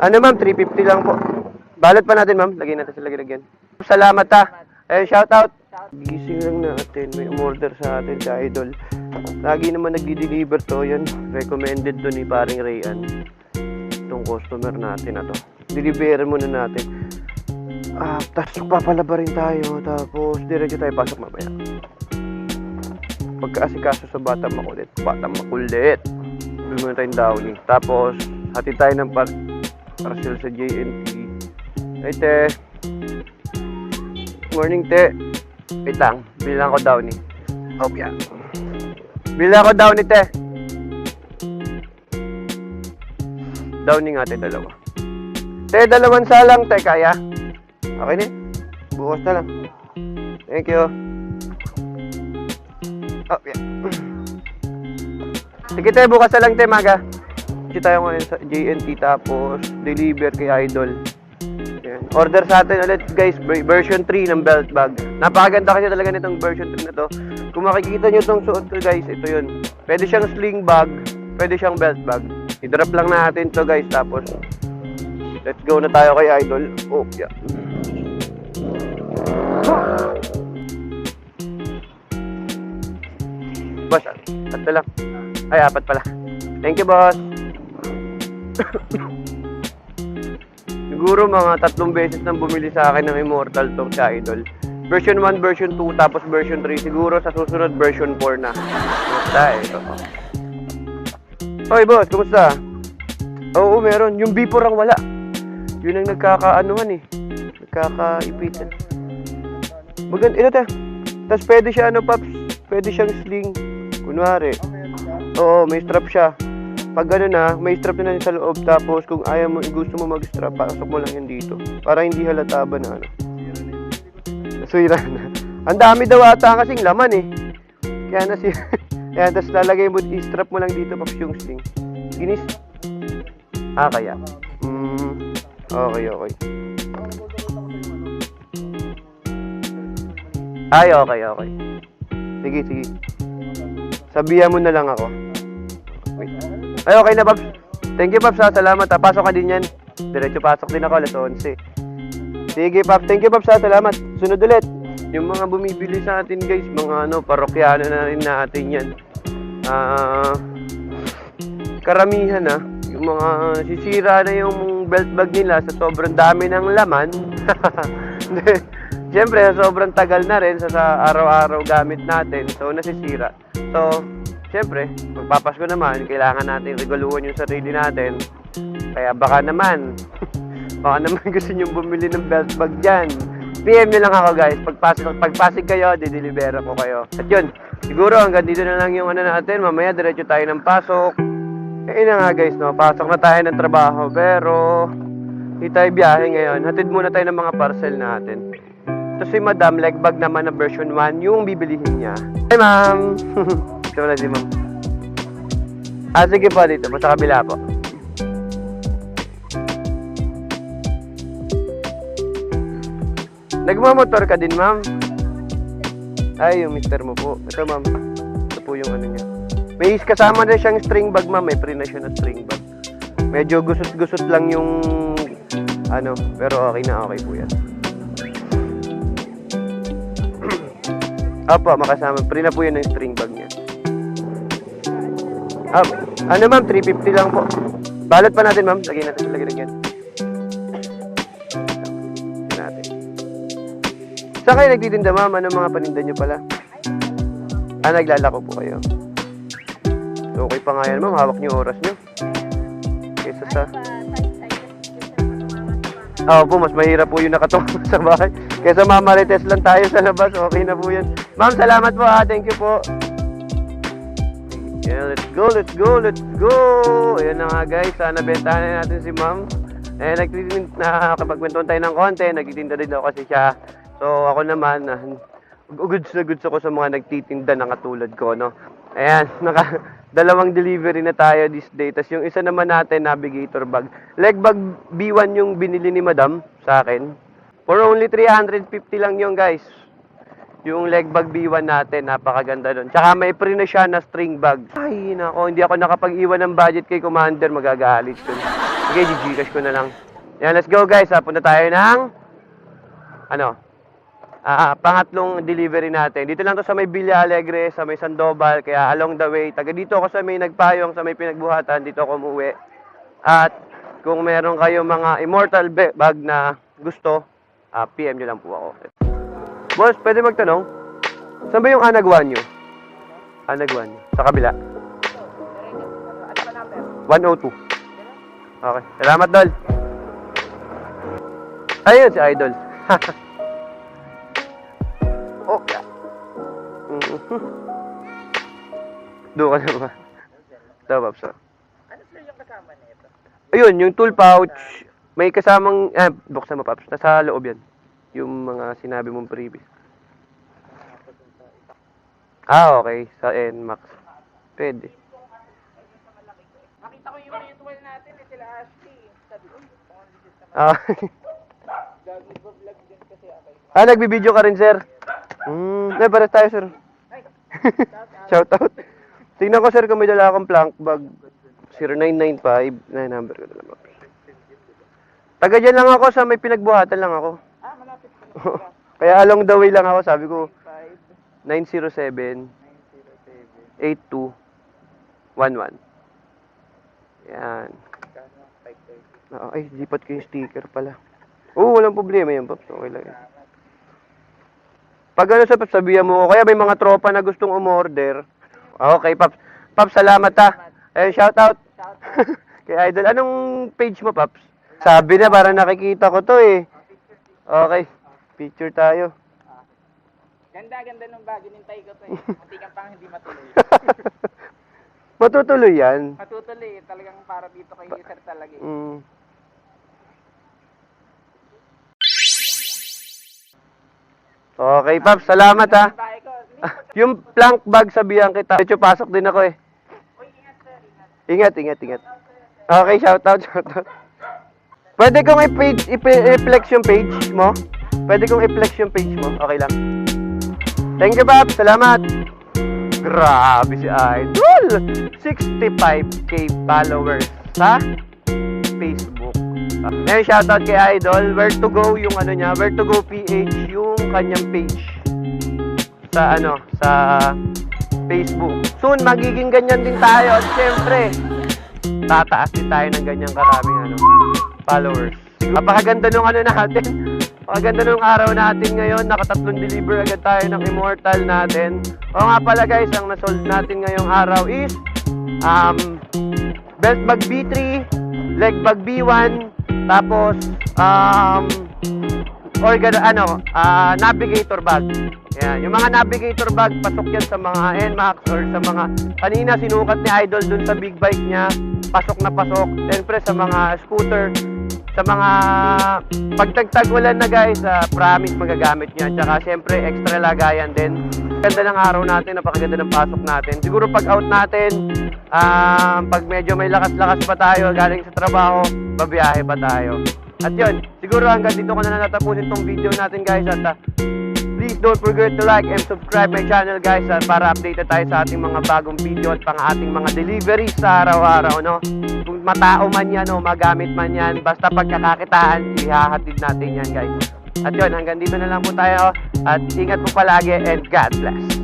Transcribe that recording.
Ano ma'am, 350 lang po. Balot pa natin ma'am, lagyan natin sa lagyan. Salamat ha. Ayun, shoutout. Gising lang natin, may umorder sa atin si Idol. Lagi naman nag-deliver to, yan. Recommended to ni paring Rayan. Itong customer natin na to. Deliver muna natin. Tapos papalaba rin tayo, tapos diretso tayo pasok mamaya. Pagkaasikaso sa batang makulit. Batang makulit. Doon muna tayong downy. Tapos, hatid tayo ng parcel sa JNT. Ay, te. Morning, te. Wait lang. Bilang ko downy. Oh, yeah. Bilang ko downy, te. Downy nga, te. Dalawa. Te, dalawang salang, te. Kaya? Okay na. Bukas na lang. Thank you. Oh, yeah. Sige, te. Bukas na lang, te. Maga. Dito tayo ngayon sa JNT tapos deliver kay Idol. Yan. Order sa atin ulit guys, version 3 ng belt bag. Napakaganda kasi talaga nitong version 3 na to. Kung makikita nyo itong suot ko guys, ito yun. Pwede siyang sling bag, pwede siyang belt bag. I-drop lang natin to guys tapos let's go na tayo kay Idol. Oh, yeah. Boss, tatlo lang. Ay, apat pala. Thank you, boss. Siguro mga 3 beses nang bumili sa akin ng Immortal tong si Idol. Version 1, version 2, tapos version 3. Siguro sa susunod version 4 na. Kumusta eh? Ito. Hoy boss, kumusta? Oo, meron. Yung B4 ang wala. Yun ang nagkakaanuhan eh. Nagkakaipitan. Maganda, ito ta. Tapos pwede siya Paps? Pwede siyang sling. Kunwari. Oo, may strap siya. Pag na, may strap na sa loob. Tapos kung ayaw mo, gusto mo mag-strap, pasok mo lang yan dito. Para hindi halata ba na Nasira na. Ang dami daw ata kasing laman eh. Kaya nasira. Kaya tapos lalagay mo, i-strap mo lang dito Paps yung sling. Ginis. Kaya. Okay. Ay, okay. Sige. Sabihan mo na lang ako. Wait. Ay, okay na, Paps. Thank you, Paps. Salamat. Pasok ka din yan. Diretso pasok din ako, alas 11. Sige, Paps. Thank you, Paps. Salamat. Sunod ulit. Yung mga bumibili sa atin, guys, mga parokyano na rin natin yan. Karamihan, yung mga sisira na yung belt bag nila sa sobrang dami ng laman. Siyempre, sobrang tagal na rin sa araw-araw gamit natin. So, nasisira. So, siyempre, magpapasko naman, kailangan natin reguluhan yung sarili natin. Kaya baka naman gusto nyo bumili ng belt bag dyan. PM nyo lang ako guys. Pagpasig kayo, didelibera ko kayo. At yun, siguro hanggang dito na lang yung natin. Mamaya diretso tayo ng pasok. Na nga guys, pasok na tayo ng trabaho. Pero, hindi tayo biyahe ngayon. Hatid muna tayo ng mga parcel natin. Ito si Madam, leg bag naman na version 1, yung bibilihin niya. Hi ma'am! Ito na si ma'am. Sige po dito, sa kabila po. Nagmamotor ka din ma'am? Ay, yung mister mo po. Ito ma'am, ito po yung niya. May kasama na siyang string bag ma'am, may free na siya na string bag. Medyo gusot-gusot lang yung pero okay po yan. Opo, makasama. Free na po yun ng string bag niya. Ma'am, 350 lang po. Balot pa natin, ma'am. Lagyan natin sa lagyan. Saan kayo nagtitinda, ma'am? Anong mga paninda nyo pala? Naglalako po kayo. So, okay pa nga yan, ma'am. Hawak nyo oras nyo. Kesa sa... po, mas mahirap po yung nakatungo sa bahay. Kesa mamarites lang tayo sa labas, okay na po yan. Ma'am, salamat po thank you po. Yeah, let's go. Ayan na nga guys, nabentahan na natin si ma'am. Nakakapagkwentuhan tayo ng konti, nagtitinda din daw kasi siya. So ako naman, goods ako sa mga nagtitinda na katulad ko, no? Ayan, dalawang delivery na tayo this day. Tapos yung isa naman natin, navigator bag. Leg bag B1 yung binili ni madam sa akin. For only 350 lang yun guys. Yung leg bag B1 natin, napakaganda doon. Tsaka may free na siya na string bag. Ay nako, hindi ako nakapag-iwan ng budget kay Commander, magagalit yun. Sige, Gcash ko na lang. Yan, let's go guys. Punta tayo ng pangatlong delivery natin. Dito lang to sa may Villa Alegre, sa may Sandoval. Kaya along the way, taga dito ako sa may Nagpayong, sa may Pinagbuhatan. Dito ako umuwi. At kung meron kayo mga immortal bag na gusto, PM nyo lang po ako. Boss, pwede magtanong? Saan ba yung anagwan nyo? Anagwan nyo? Sa kabila? 102. Okay. Salamat, Dol. Ayun, si Idol. Okay. Doon ka naman. Ito, Paps. Ano sir yung kasama nito? Ayun, yung tool pouch. May kasamang... buksan mo, Paps. Nasa loob yan. Yung mga sinabi mong previous. Okay. Sa NMAX. Pwede. Nakita ko yung mutual natin sila Ashley. Sabi ko, gagi vlog din kasi ako. Nagbibideo ka rin, sir? Para tayo, sir. Shout out. Tingnan ko, sir, kung may dala akong plank bag. 0995. Na number ko na lang. Taga dyan lang ako, sa may Pinagbuhatan lang ako. Malapit ko. Kaya along the way lang ako, sabi ko, 907 8211. Yan. Ay, lipat ko yung sticker pala. Walang problema yan, Pops. Okay lang yan. Pag sa Pops, sabihan mo ko. Kaya may mga tropa na gustong umorder. Okay, Pops. Pops, salamat ha. Shout out. Kay Idol. Anong page mo, Pops? Sabi na, parang nakikita ko to eh. Okay. Picture tayo. Ganda nung bag. Hinintay ko to eh. Munti kang pang hindi matuloy. Matutuloy yan. Matutuloy. Talagang para dito kay user talaga eh. Okay, Paps. Salamat ha. Yung plank bag, sabihan kita. Medyo pasok din ako eh. Ingat. Okay, shout out. Pwede kong i-flex yung page mo? Okay lang. Thank you, Paps. Salamat. Grabe si Idol. 65k followers sa Facebook. Ngayon, shoutout kay Idol. Where to go yung niya, Where to go PH yung kanyang page sa sa Facebook. Soon magiging ganyan din tayo at syempre tataas din tayo ng ganyang karaming followers. Napakaganda nung natin. Napakaganda nung araw natin ngayon. Nakatatlong deliver agad tayo ng immortal natin. O nga pala guys, ang nasold natin ngayong araw is belt bag B3, leg bag B1, tapos navigator bag. Yan, yung mga navigator bag, pasok yan sa mga NMAX or sa mga kanina sinukat ni Idol dun sa big bike niya. Pasok na pasok. Siyempre sa mga scooter, sa mga pagtagtag-ulan na guys, promise magagamit niya. Tsaka siyempre extra lagayan din. Ganda ng araw natin, napakaganda ng pasok natin. Siguro pag out natin, pag medyo may lakas-lakas pa tayo galing sa trabaho, babiyahe pa tayo. At yun, siguro hanggang dito ko na natapusin tong video natin guys. At please don't forget to like and subscribe my channel guys para updated tayo sa ating mga bagong video at pang ating mga deliveries sa araw-araw, no? Kung matao man yan o magamit man yan, basta pagkakakitaan, ihahatid natin yan guys. At yun, hanggang dito na lang po tayo at ingat po palagi and God bless.